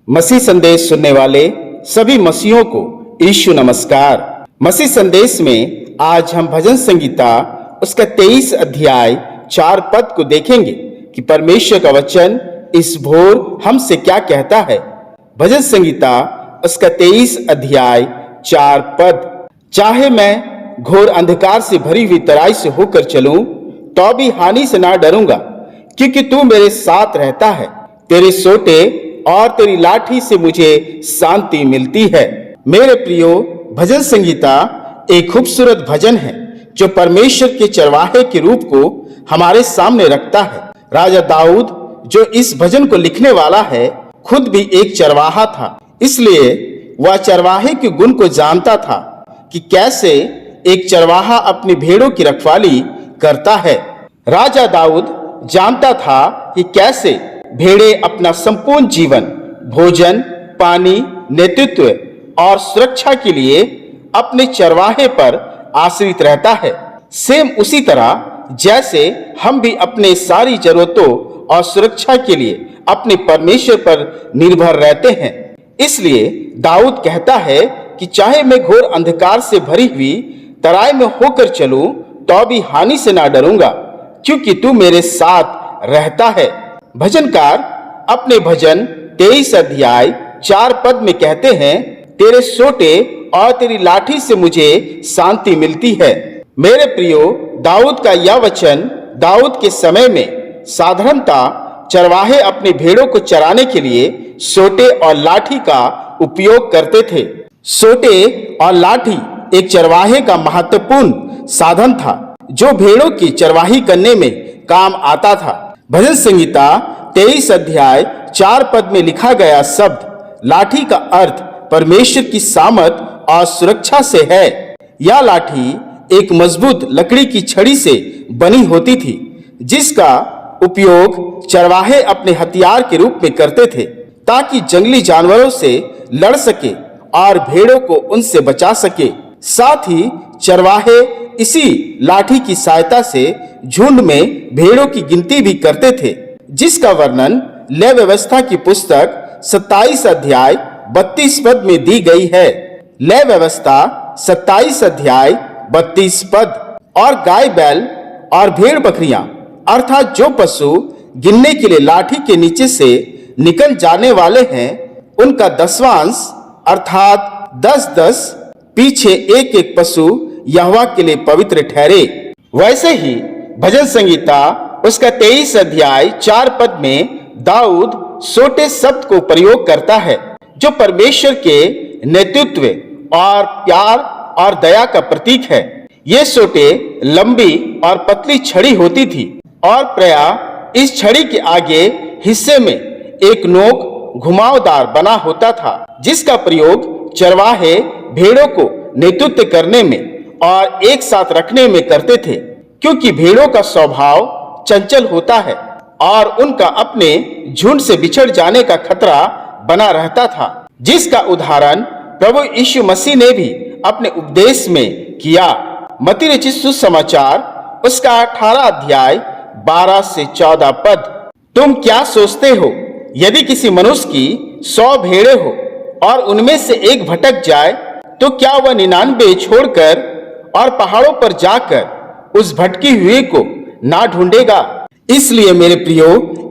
मसीह संदेश सुनने वाले सभी मसीहों को यीशु नमस्कार। मसीह संदेश में आज हम भजन संगीता उसका 23 अध्याय 4 पद को देखेंगे कि परमेश्वर का वचन इस भोर हमसे क्या कहता है। भजन संगीता उसका 23 अध्याय 4 पद। चाहे मैं घोर अंधकार से भरी हुई तराई से होकर चलूं तो भी हानि से ना डरूंगा, क्योंकि तू मेरे साथ रहता है। तेरे सोटे और तेरी लाठी से मुझे शांति मिलती है। मेरे प्रियो, भजन संगीता एक खूबसूरत भजन है जो परमेश्वर के चरवाहे के रूप को हमारे सामने रखता है। राजा दाऊद जो इस भजन को लिखने वाला है, खुद भी एक चरवाहा था, इसलिए वह चरवाहे के गुण को जानता था कि कैसे एक चरवाहा अपनी भेड़ों की रखवाली करता है। राजा दाऊद जानता था कि कैसे भेड़ें अपना संपूर्ण जीवन भोजन, पानी, नेतृत्व और सुरक्षा के लिए अपने चरवाहे पर आश्रित रहता है। सेम उसी तरह जैसे हम भी अपने सारी जरूरतों और सुरक्षा के लिए अपने परमेश्वर पर निर्भर रहते हैं। इसलिए दाऊद कहता है कि चाहे मैं घोर अंधकार से भरी हुई तराई में होकर चलूं तो भी हानि से ना डरूंगा, क्योंकि तू मेरे साथ रहता है। भजनकार अपने भजन 23 अध्याय 4 पद में कहते हैं, तेरे सोटे और तेरी लाठी से मुझे शांति मिलती है। मेरे प्रियो, दाऊद का यह वचन दाऊद के समय में साधारणतः चरवाहे अपने भेड़ों को चराने के लिए सोटे और लाठी का उपयोग करते थे। सोटे और लाठी एक चरवाहे का महत्वपूर्ण साधन था जो भेड़ों की चरवाही करने में काम आता था। भजन संगीता 23 अध्याय 4 पद में लिखा गया शब्द लाठी का अर्थ परमेश्वर की सामर्थ और सुरक्षा से है। यह लाठी एक मजबूत लकड़ी की छड़ी से बनी होती थी, जिसका उपयोग चरवाहे अपने हथियार के रूप में करते थे ताकि जंगली जानवरों से लड़ सके और भेड़ों को उनसे बचा सके। साथ ही चरवाहे इसी लाठी की सहायता से झुंड में भेड़ों की गिनती भी करते थे, जिसका वर्णन लेवी व्यवस्था की पुस्तक 27 अध्याय 32 पद में दी गई है। लेवी व्यवस्था 27 अध्याय 32 पद। और गाय बैल और भेड़ बकरियां अर्थात जो पशु गिनने के लिए लाठी के नीचे से निकल जाने वाले हैं, उनका दसवांश अर्थात 10-10 पीछे एक पशु यहोवा के लिए पवित्र ठहरे। वैसे ही भजन संगीता उसका 23 अध्याय 4 पद में दाऊद सोटे शब्द को प्रयोग करता है, जो परमेश्वर के नेतृत्व और प्यार और दया का प्रतीक है। ये सोटे लंबी और पतली छड़ी होती थी और प्रायः इस छड़ी के आगे हिस्से में एक नोक घुमावदार बना होता था, जिसका प्रयोग चरवाहे भेड़ों को नेतृत्व करने में और एक साथ रखने में करते थे, क्योंकि भेड़ों का स्वभाव चंचल होता है और उनका अपने झुंड से बिछड़ जाने का खतरा बना रहता था, जिसका उदाहरण प्रभु यीशु मसीह ने भी अपने उपदेश में किया। मत्ती रचित सुसमाचार उसका 18 अध्याय 12 से 14 पद। तुम क्या सोचते हो, यदि किसी मनुष्य की 100 भेड़ें हो और उनमें से एक भटक जाए तो क्या वह 99 छोड़कर और पहाड़ों पर जाकर उस भटकी हुए को ना ढूंढेगा? इसलिए मेरे प्रियो,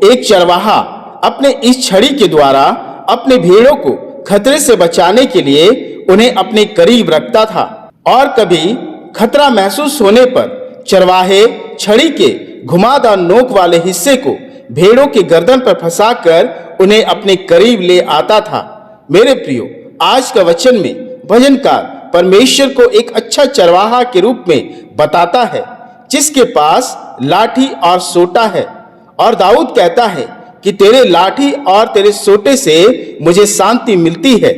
एक चरवाहा अपने इस छड़ी के द्वारा अपने भेड़ों को खतरे से बचाने के लिए उन्हें अपने करीब रखता था, और कभी खतरा महसूस होने पर चरवाहे छड़ी के घुमावदार नोक वाले हिस्से को भेड़ों के गर्दन पर फंसाकर उन्हें अपने करीब ले आता था। मेरे प्रियो, आज का वचन में भजनकार परमेश्वर को एक अच्छा चरवाहा के रूप में बताता है, जिसके पास लाठी और सोटा है। और दाऊद कहता है कि तेरे लाठी और तेरे सोटे से मुझे शांति मिलती है।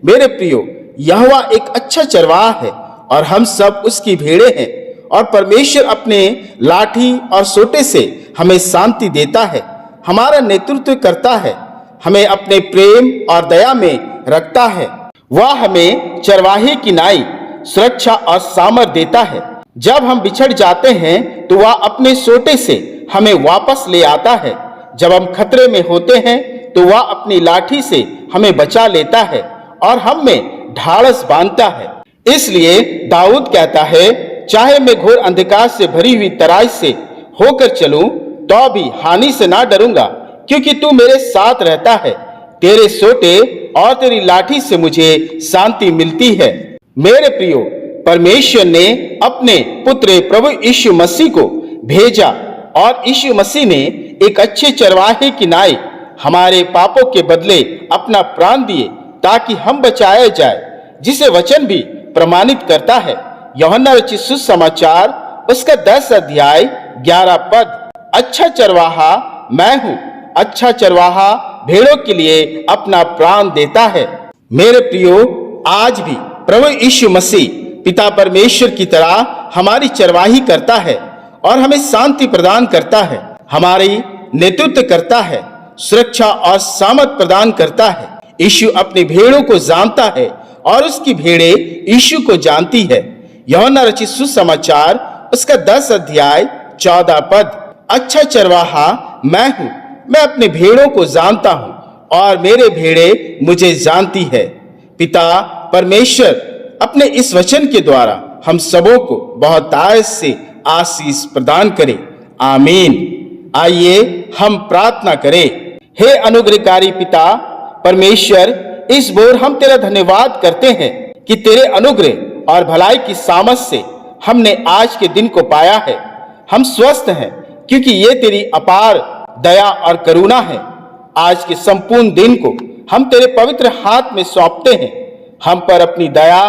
मेरे प्रियो, यहोवा एक अच्छा चरवाहा है और हम सब उसकी भेड़ें हैं, और परमेश्वर अपने लाठी और सोटे से हमें शांति देता है, हमारा नेतृत्व करता है, हमें अपने प्रेम और दया में रखता है। वह हमें चरवाहे की नाई सुरक्षा और सामर्थ देता है। जब हम बिछड़ जाते हैं तो वह अपने सोटे से हमें वापस ले आता है। जब हम खतरे में होते हैं तो वह अपनी लाठी से हमें बचा लेता है और हम में ढाढ़स बांधता है। इसलिए दाऊद कहता है, चाहे मैं घोर अंधकार से भरी हुई तराई से होकर चलूं तो भी हानि से ना डरूंगा, क्योंकि तू मेरे साथ रहता है। तेरे सोटे और तेरी लाठी से मुझे शांति मिलती है। मेरे प्रियो, परमेश्वर ने अपने पुत्र प्रभु यीशु मसीह को भेजा और यीशु मसीह ने एक अच्छे चरवाहे की नाई हमारे पापों के बदले अपना प्राण दिए ताकि हम बचाया जाए, जिसे वचन भी प्रमाणित करता है। यूहन्ना रचित सुसमाचार उसका 10 अध्याय 11 पद, अच्छा चरवाहा मैं हूं, अच्छा चरवाहा भेड़ों के लिए अपना प्राण देता है। मेरे प्रियो, आज भी प्रभु यीशु मसीह पिता परमेश्वर की तरह हमारी चरवाही करता है और हमें शांति प्रदान करता है, हमारी नेतृत्व करता है, सुरक्षा और सामर्थ प्रदान करता है। यीशु अपनी भेड़ों को जानता है और उसकी भेड़ें यीशु को जानती है। यूहन्ना रचित सुसमाचार उसका 10 अध्याय 14 पद, अच्छा चरवाहा मैं हूं, मैं अपने भेड़ों को जानता हूं और मेरे भेड़े मुझे जानती है। पिता परमेश्वर अपने इस वचन के द्वारा हम सबों को बहुतायत से आशीष प्रदान करे। आमीन। आइए हम प्रार्थना करें। हे अनुग्रहकारी पिता परमेश्वर, इस भोर हम तेरा धन्यवाद करते हैं कि तेरे अनुग्रह और भलाई की सामर्थ से हमने आज के दिन को पाया है। हम स्वस्थ हैं क्योंकि ये तेरी अपार दया और करुणा है। आज के संपूर्ण दिन को हम तेरे पवित्र हाथ में सौंपते हैं। हम पर अपनी दया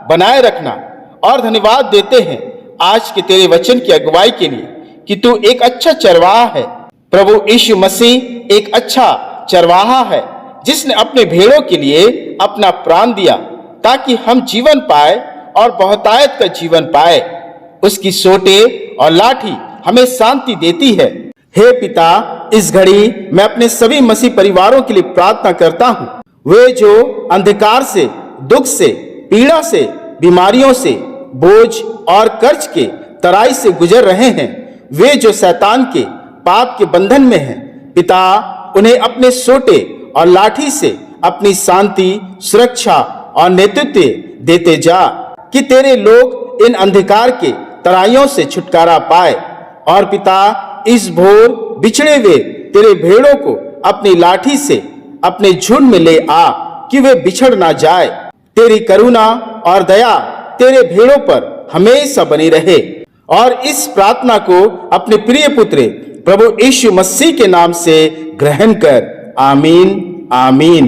बनाए रखना और धन्यवाद देते हैं आज के तेरे वचन की अगुवाई के लिए कि तू एक अच्छा चरवाहा है। प्रभु यीशु मसीह एक अच्छा चरवाहा है जिसने अपने भेड़ों के लिए अपना प्राण दिया ताकि हम जीवन पाए और बहुतायत का जीवन पाए। उसकी सोटे और लाठी हमें शांति देती है। हे पिता, इस घड़ी मैं अपने सभी मसीह परिवारों के लिए प्रार्थना करता हूँ। वे जो अंधकार से, दुख से, पीड़ा से, बीमारियों से, बोझ और कर्ज के तराई से गुजर रहे हैं, वे जो शैतान के पाप के बंधन में हैं, पिता उन्हें अपने सोटे और लाठी से अपनी शांति, सुरक्षा और नेतृत्व देते जा कि तेरे लोग इन अंधकार के तराइयों से छुटकारा पाए। और पिता, इस भोर बिछड़े हुए तेरे भेड़ों को अपनी लाठी से अपने झुंड में ले आ कि वे बिछड़ ना जाए। तेरी करुणा और दया तेरे भेड़ों पर हमेशा बनी रहे। और इस प्रार्थना को अपने प्रिय पुत्र प्रभु यीशु मसीह के नाम से ग्रहण कर। आमीन, आमीन।